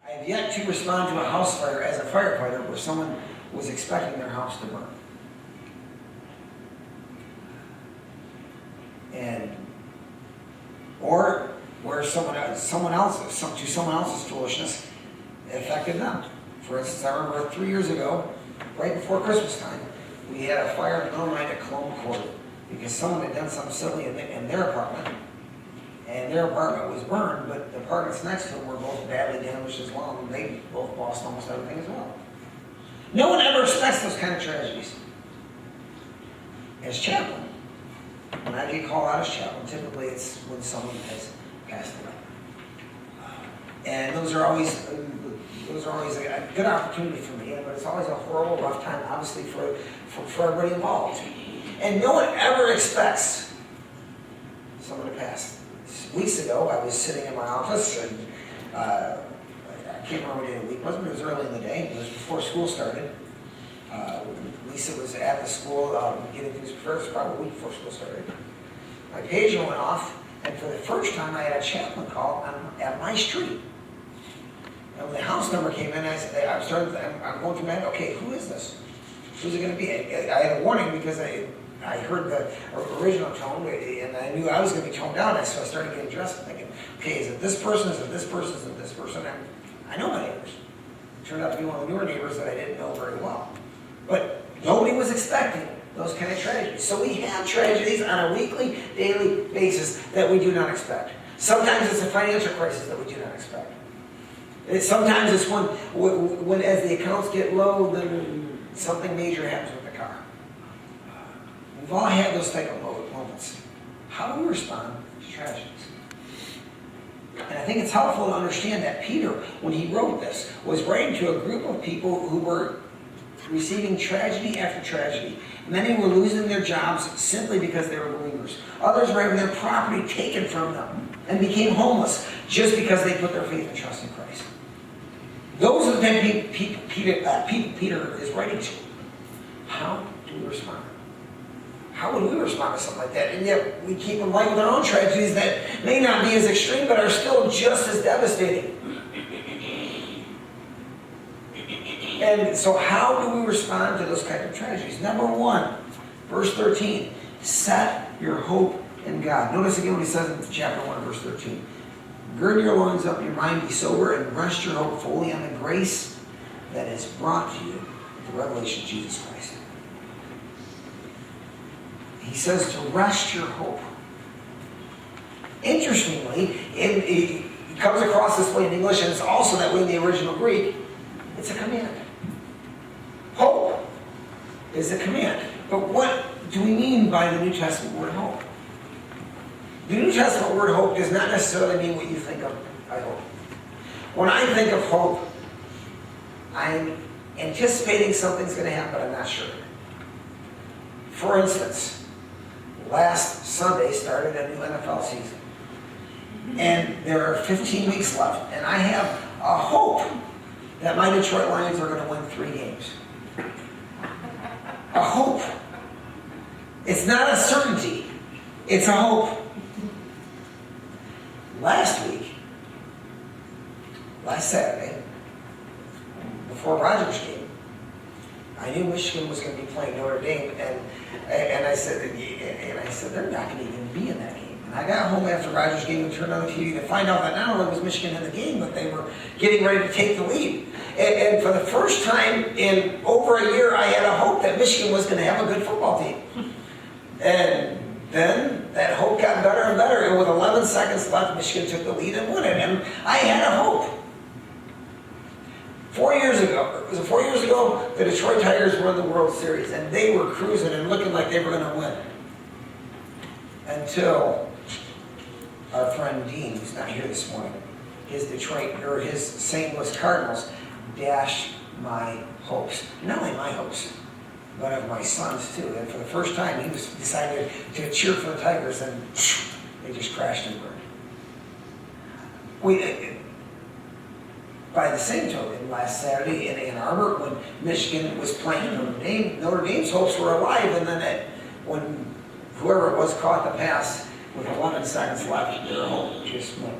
I have yet to respond to a house fire as a firefighter where someone was expecting their house to burn. And, or where someone else's foolishness affected them. For instance, I remember 3 years ago, right before Christmas time, we had a fire in the middle of the night at Cologne Court because someone had done something silly in their apartment, and their apartment was burned, but the apartments next to them were both badly damaged as well, and they both lost almost everything as well. No one ever expects those kind of tragedies. As chaplain, when I get called out as chaplain, typically it's when someone has passed away. And those are always a good opportunity for me, but it's always a horrible, rough time, obviously, for everybody involved. And no one ever expects someone to pass. Weeks ago, I was sitting in my office, and I can't remember what day of the week it was, but it was early in the day. It was before school started. Lisa was at the school getting things prepared. It was probably a week before school started. My pager went off, and for the first time, I had a chaplain call at my street. And when the house number came in, I'm going through my head, okay, who is this? Who's it going to be? I had a warning because I heard the original tone, and I knew I was going to be toned down, so I started getting dressed and thinking, okay, is it this person, is it this person, is it this person? And I know my neighbors. It turned out to be one of the newer neighbors that I didn't know very well. But nobody was expecting those kind of tragedies. So we have tragedies on a weekly, daily basis that we do not expect. Sometimes it's a financial crisis that we do not expect. Sometimes it's when as the accounts get low, then something major happens with the car. We've all had those type of moments. How do we respond to tragedies? And I think it's helpful to understand that Peter, when he wrote this, was writing to a group of people who were receiving tragedy after tragedy. Many were losing their jobs simply because they were believers. Others were having their property taken from them and became homeless just because they put their faith and trust in Christ. Those are the type of people Peter is writing to. How do we respond? How would we respond to something like that? And yet we keep in light with our own tragedies that may not be as extreme but are still just as devastating. And so how do we respond to those kind of tragedies? Number one, verse 13, set your hope in God. Notice again what he says in chapter 1, verse 13. Gird your loins up, your mind be sober, and rest your hope fully on the grace that is brought to you at the revelation of Jesus Christ. He says to rest your hope. Interestingly, it comes across this way in English, and it's also that way in the original Greek. It's a command. Hope is a command. But what do we mean by the New Testament word hope? The New Testament word hope does not necessarily mean what you think of, I hope. When I think of hope, I'm anticipating something's going to happen, but I'm not sure. For instance, last Sunday started a new NFL season. And there are 15 weeks left. And I have a hope that my Detroit Lions are going to win 3 games. A hope. It's not a certainty. It's a hope. Last Saturday, before Rogers' game, I knew Michigan was going to be playing Notre Dame, and I said they're not going to even be in that game. And I got home after Rogers' game and turned on the TV to find out that not only was Michigan in the game, but they were getting ready to take the lead. And for the first time in over a year, I had a hope that Michigan was going to have a good football team. And then that hope got better and better, and with 11 seconds left, Michigan took the lead and won it. And I had a hope. 4 years ago, was it 4 years ago, the Detroit Tigers won the World Series, and they were cruising and looking like they were going to win. Until our friend Dean, who's not here this morning, his St. Louis Cardinals dashed my hopes. Not only my hopes, but of my sons too. And for the first time, he decided to cheer for the Tigers, and they just crashed and burned. By the same token, last Saturday in Ann Arbor, when Michigan was playing Notre Dame's hopes were alive, and then when whoever it was caught the pass with 11 seconds left, their hope just went